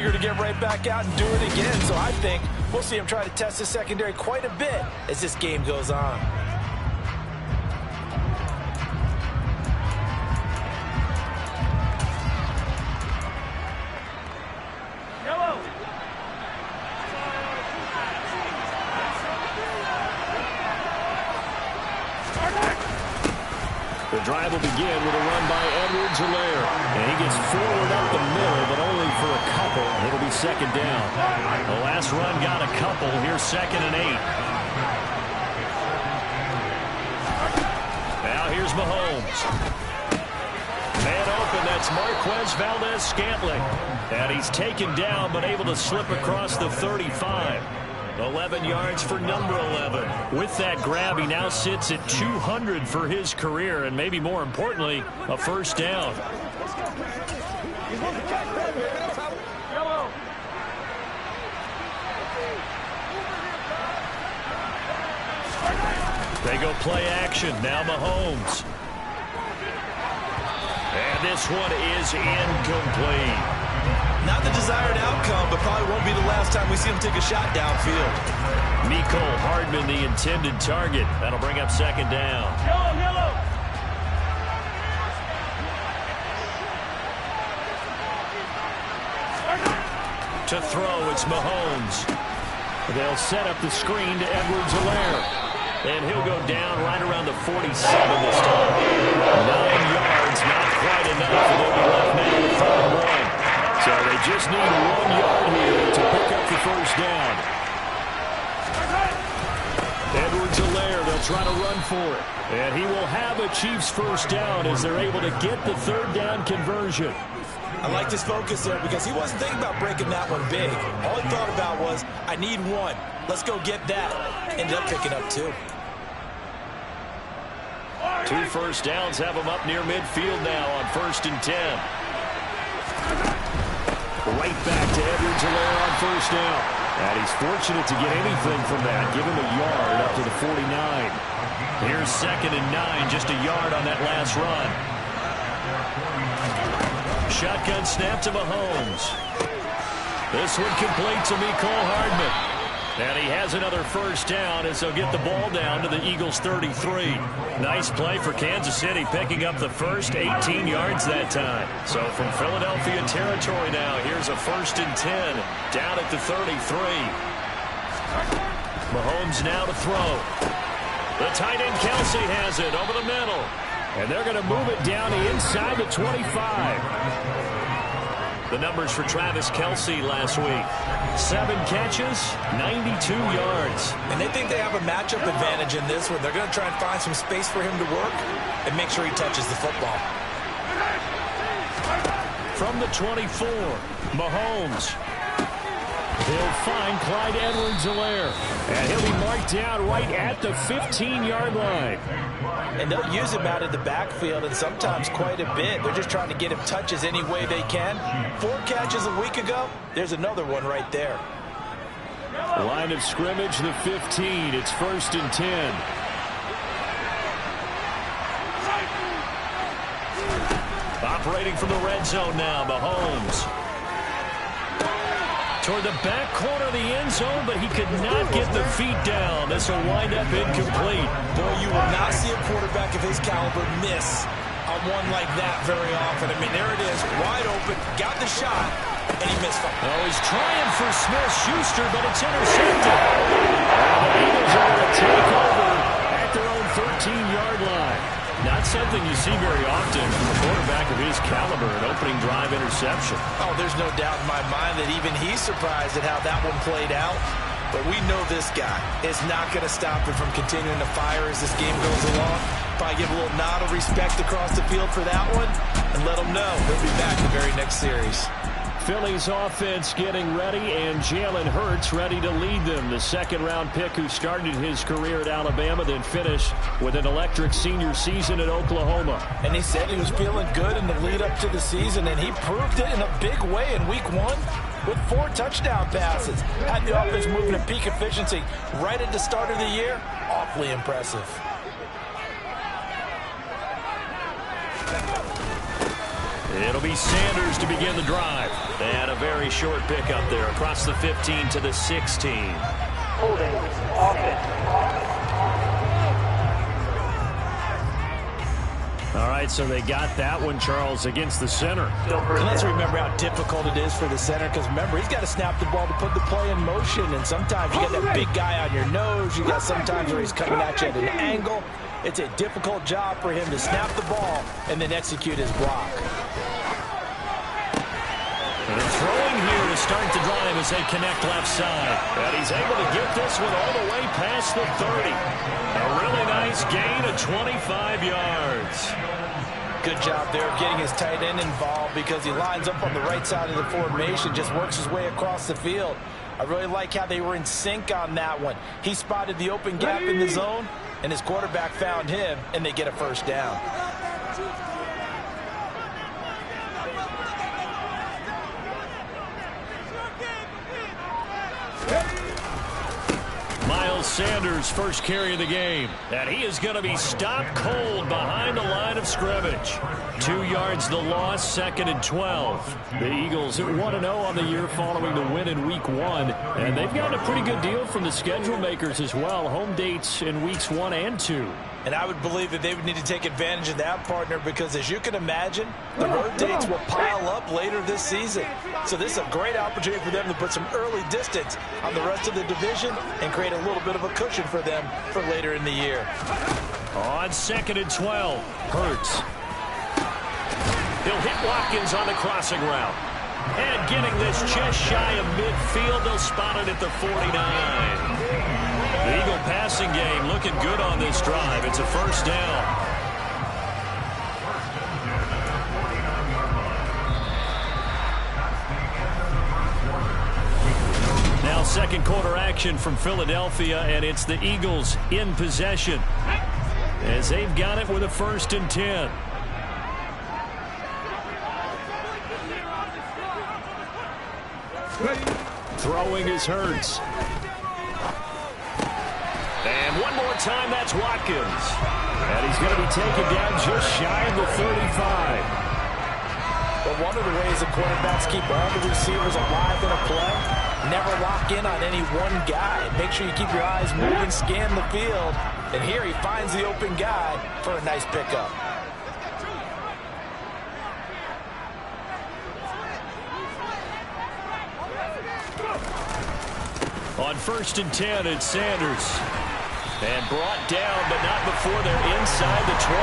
To get right back out and do it again, so I think we'll see him try to test his secondary quite a bit as this game goes on. The drive will begin with a run by Edwards-Helaire. And he gets forward up the middle, but only for a couple. It'll be second down. The last run got a couple. Here's 2nd and 8. Now here's Mahomes. Man open, that's Marquez Valdez-Scantling. And he's taken down, but able to slip across the 35. 11 yards for number 11. With that grab, he now sits at 200 for his career, and maybe more importantly, a first down. They go play action. Now Mahomes. And this one is incomplete. Not the desired outcome, but probably won't be the last time we see him take a shot downfield. Mecole Hardman, the intended target. That'll bring up second down. Yellow. To throw, it's Mahomes. They'll set up the screen to Edwards-Helaire. And he'll go down right around the 47 this time. 9 yards, not quite enough, and they'll be left now with 3rd and 1. So they just need 1 yard here to pick up the first down. Edwards-Helaire, they'll try to run for it. And he will have a Chiefs first down as they're able to get the 3rd down conversion. I liked his focus there because he wasn't thinking about breaking that one big. All he thought about was, I need 1. Let's go get that. Ended up picking up 2. 2 first downs have him up near midfield now on 1st and 10. Right back to Edwards-Helaire on first down. And he's fortunate to get anything from that. Give him a yard up to the 49. Here's 2nd and 9, just a yard on that last run. Shotgun snap to Mahomes. This one complete to Mecole Hardman. And he has another first down as they'll get the ball down to the Eagles' 33. Nice play for Kansas City, picking up the first 18 yards that time. So from Philadelphia territory now, here's a 1st and 10 down at the 33. Mahomes now to throw. The tight end Kelce has it over the middle. And they're going to move it down inside the 25. The numbers for Travis Kelce last week. 7 catches, 92 yards. And they think they have a matchup advantage in this one. They're going to try and find some space for him to work and make sure he touches the football. From the 24, Mahomes. He'll find Clyde Edwards-Helaire. And he'll be marked down right at the 15-yard line. And they'll use him out of the backfield, and sometimes quite a bit. They're just trying to get him touches any way they can. 4 catches a week ago. There's another one right there. Line of scrimmage, the 15. It's 1st and 10. Operating from the red zone now, Mahomes. Toward the back corner of the end zone, but he could not get the feet down. This will wind up incomplete. Boy, you will not see a quarterback of his caliber miss on one like that very often. I mean, there it is, wide open, got the shot, and he missed it. Oh, he's trying for Smith-Schuster, but it's intercepted. And the Eagles are going to take over at their own 13-yard line. Not something you see very often from a quarterback of his caliber, an opening drive interception. Oh, there's no doubt in my mind that even he's surprised at how that one played out. But we know this guy is not going to stop him from continuing to fire as this game goes along. Probably give a little nod of respect across the field for that one and let him know he'll be back the very next series. Philly's offense getting ready, and Jalen Hurts ready to lead them. The 2nd-round pick who started his career at Alabama, then finished with an electric senior season at Oklahoma. And he said he was feeling good in the lead-up to the season, and he proved it in a big way in Week 1 with 4 touchdown passes. Had the offense moving at peak efficiency right at the start of the year. Awfully impressive. It'll be Sanders to begin the drive. And a very short pickup there across the 15 to the 16. Holding offense. All right, so they got that one, Charles, against the center. And let's remember how difficult it is for the center, because remember, he's got to snap the ball to put the play in motion, and sometimes you got that big guy on your nose. You got sometimes where he's coming at you at an angle. It's a difficult job for him to snap the ball and then execute his block. And throwing here to start the drive as they connect left side. And he's able to get this one all the way past the 30. A really nice gain of 25 yards. Good job there of getting his tight end involved, because he lines up on the right side of the formation, just works his way across the field. I really like how they were in sync on that one. He spotted the open gap in the zone, and his quarterback found him, and they get a first down. Miles Sanders, first carry of the game. And he is going to be stopped cold behind the line of scrimmage. 2 yards the loss, 2nd and 12. The Eagles 1-0 on the year following the win in Week 1. And they've gotten a pretty good deal from the schedule makers as well. Home dates in Weeks 1 and 2. And I would believe that they would need to take advantage of that, partner, because as you can imagine, the road dates will pile up later this season. So this is a great opportunity for them to put some early distance on the rest of the division and create a little bit of a cushion for them for later in the year. On 2nd and 12, Hurts. He'll hit Watkins on the crossing route. And getting this just shy of midfield, they'll spot it at the 49. The Eagle passing game looking good on this drive. It's a first down. Now second quarter action from Philadelphia, and it's the Eagles in possession as they've got it with a 1st and 10. Throwing is Hurts. And one more time, that's Watkins. And he's going to be taken down just shy of the 35. But one of the ways the quarterbacks keep all the receivers alive in a play, never lock in on any one guy. Make sure you keep your eyes moving, scan the field. And here he finds the open guy for a nice pickup. On 1st and 10, it's Sanders. And brought down, but not before they're inside the 25.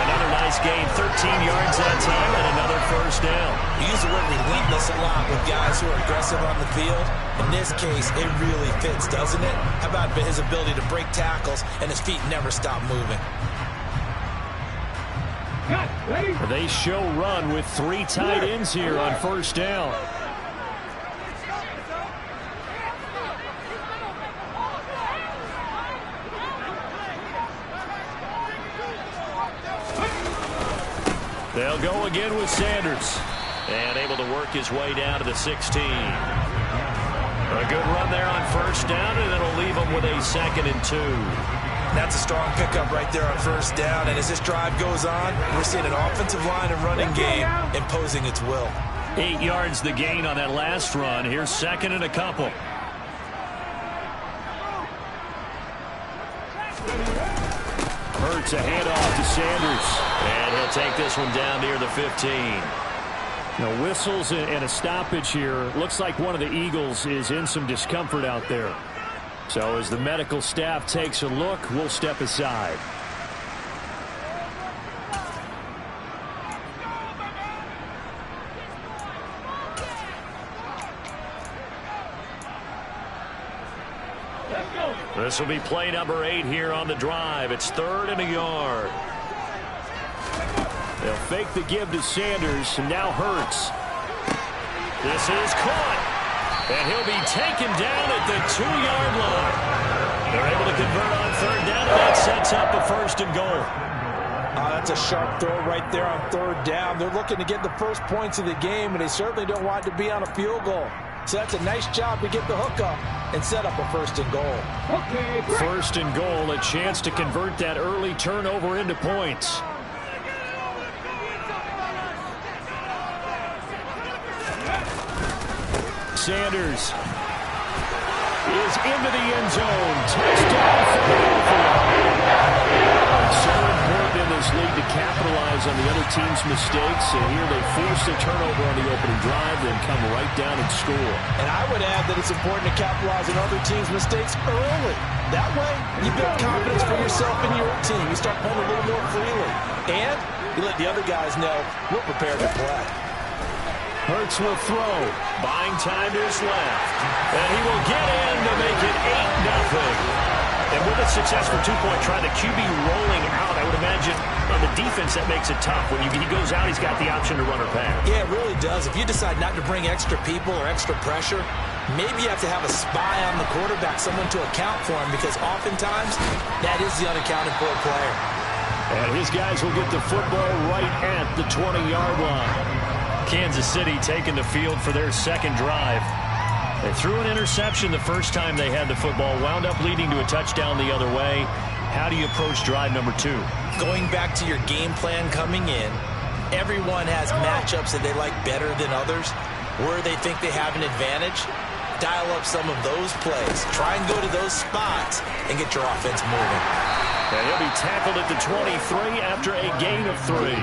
Another nice gain, 13 yards that time, and another first down. We use the word relentless a lot with guys who are aggressive on the field. In this case, it really fits, doesn't it? How about his ability to break tackles and his feet never stop moving? They show run with 3 tight ends here on first down. They'll go again with Sanders. And able to work his way down to the 16. A good run there on first down, and it'll leave him with a 2nd and 2. That's a strong pickup right there on first down. And as this drive goes on, we're seeing an offensive line and running game imposing its will. 8 yards the gain on that last run. Here's 2nd and a couple. Hurts a handoff to Sanders. And he'll take this one down near the 15. Now whistles and a stoppage here. Looks like one of the Eagles is in some discomfort out there. So as the medical staff takes a look, we'll step aside. This will be play number 8 here on the drive. It's 3rd and a yard. They'll fake the give to Sanders, and now Hurts. This is caught, and he'll be taken down at the 2-yard line. They're able to convert on 3rd down, and that sets up a 1st and goal. That's a sharp throw right there on 3rd down. They're looking to get the first points of the game, and they certainly don't want it to be on a field goal. So that's a nice job to get the hook up and set up a 1st and goal. 1st and goal, a chance to convert that early turnover into points. Sanders is into the end zone. Touchdown, Philadelphia. So important in this league to capitalize on the other team's mistakes. And here they force a turnover on the opening drive, then come right down and score. And I would add that it's important to capitalize on other teams' mistakes early. That way, you build confidence for yourself and your team. You start playing a little more freely. And you let the other guys know we're prepared to play. Hurts will throw. Buying time to his left. And he will get in to make it 8-0. And with a successful two-point try, the QB rolling out, I would imagine on the defense that makes it tough. When he goes out, he's got the option to run or pass. Yeah, it really does. If you decide not to bring extra people or extra pressure, maybe you have to have a spy on the quarterback, someone to account for him, because oftentimes that is the unaccounted for player. And his guys will get the football right at the 20-yard line. Kansas City taking the field for their second drive. They threw an interception the first time they had the football, wound up leading to a touchdown the other way. How do you approach drive number 2? Going back to your game plan coming in, everyone has matchups that they like better than others, where they think they have an advantage. Dial up some of those plays. Try and go to those spots and get your offense moving. And he'll be tackled at the 23 after a gain of 3.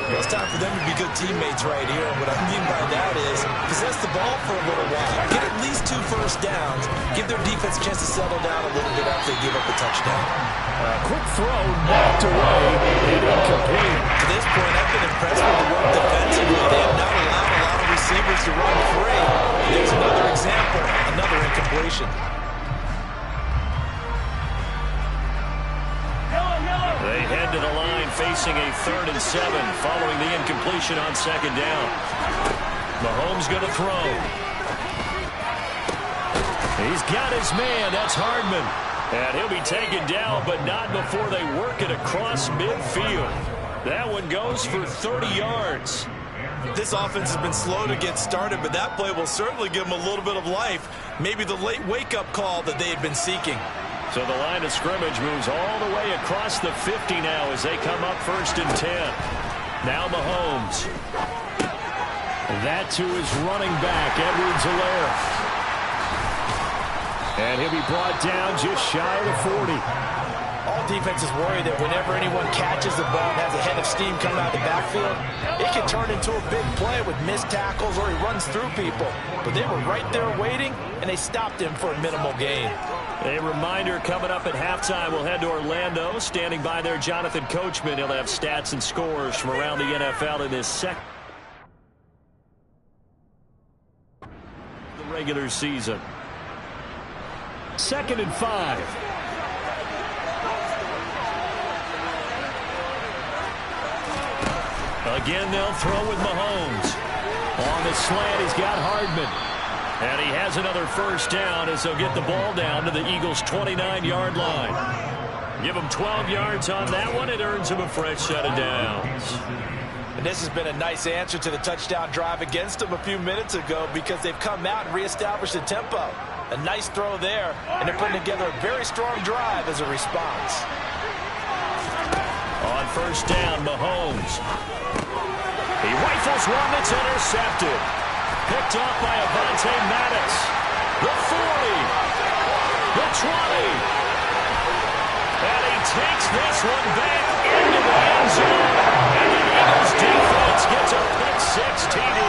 Well, it's time for them to be good teammates right here. And what I mean by that is possess the ball for a little while. Get at least 2 first downs. Give their defense a chance to settle down a little bit after they give up a touchdown. Quick throw, knocked away, and incomplete. To this point, I've been impressed with the work defensively. They have not allowed a lot of receivers to run free. There's another example, another incompletion. They head to the line facing a 3rd and 7 following the incompletion on 2nd down. Mahomes going to throw. He's got his man. That's Hardman. And he'll be taken down, but not before they work it across midfield. That one goes for 30 yards. This offense has been slow to get started, but that play will certainly give them a little bit of life. Maybe the late wake-up call that they had been seeking. So the line of scrimmage moves all the way across the 50 now as they come up 1st and 10. Now Mahomes. That to his running back, Edwards-Helaire. And he'll be brought down just shy of the 40. All defenses worry that whenever anyone catches the ball and has a head of steam coming out of the backfield, it can turn into a big play with missed tackles or he runs through people. But they were right there waiting, and they stopped him for a minimal gain. A reminder coming up at halftime. We'll head to Orlando. Standing by there, Jonathan Coachman. He'll have stats and scores from around the NFL in this second the regular season. 2nd and 5. Again, they'll throw with Mahomes. On the slant, he's got Hardman. And he has another first down as he'll get the ball down to the Eagles' 29-yard line. Give him 12 yards on that one. It earns him a fresh set of downs. And this has been a nice answer to the touchdown drive against them a few minutes ago because they've come out and reestablished the tempo. A nice throw there, and they're putting together a very strong drive as a response. On 1st down, Mahomes. He rifles one that's intercepted. Picked off by Avonte Maddox. The 40. The 20. And he takes this one back into the end zone. And the Eagles defense gets a pick-6 TD.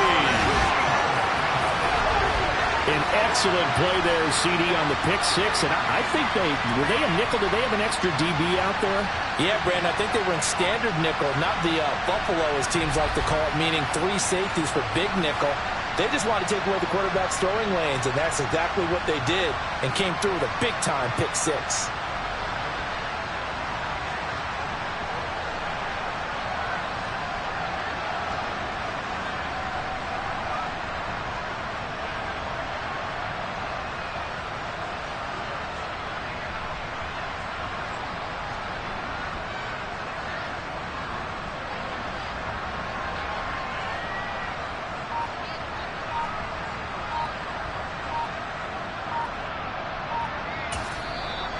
An excellent play there, CD, on the pick-6. And I think were they a nickel? Did they have an extra DB out there? Yeah, Brandon, I think they were in standard nickel, not the Buffalo, as teams like to call it, meaning 3 safeties for big nickel. They just want to take away the quarterback's throwing lanes, and that's exactly what they did and came through with a big-time pick-6.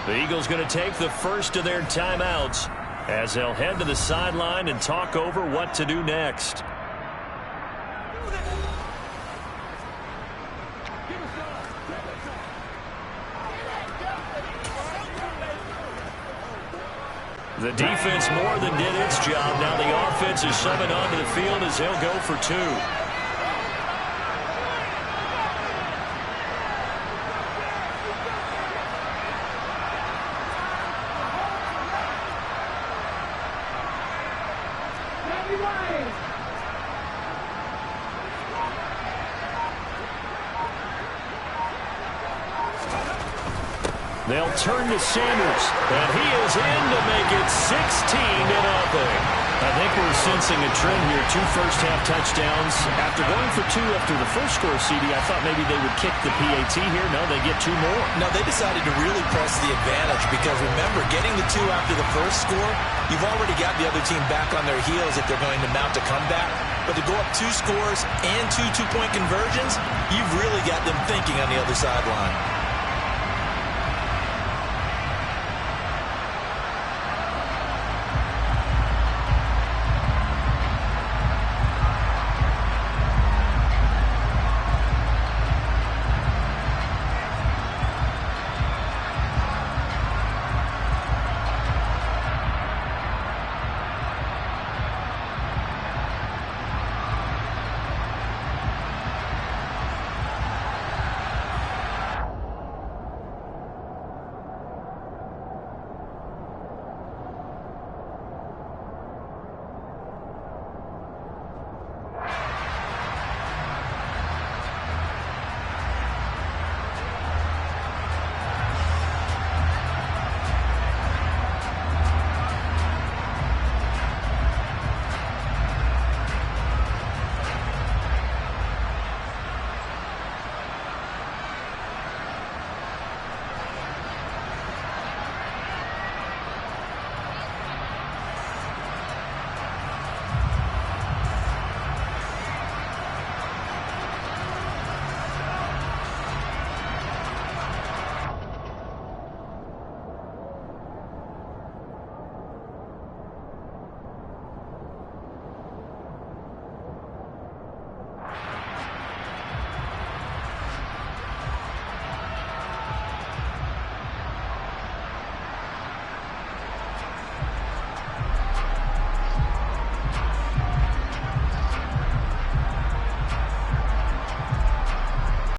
The Eagles going to take the first of their timeouts as they'll head to the sideline and talk over what to do next. The defense more than did its job. Now the offense is shoving onto the field as they'll go for two. They'll turn to Sanders, and he is in to make it 16-0. I think we're sensing a trend here. 2 first-half touchdowns. After going for 2 after the first score, CD, I thought maybe they would kick the PAT here. No, they get 2 more. No, they decided to really press the advantage because, remember, getting the 2 after the first score, you've already got the other team back on their heels if they're going to mount a comeback. But to go up 2 scores and 2 two-point conversions, you've really got them thinking on the other sideline.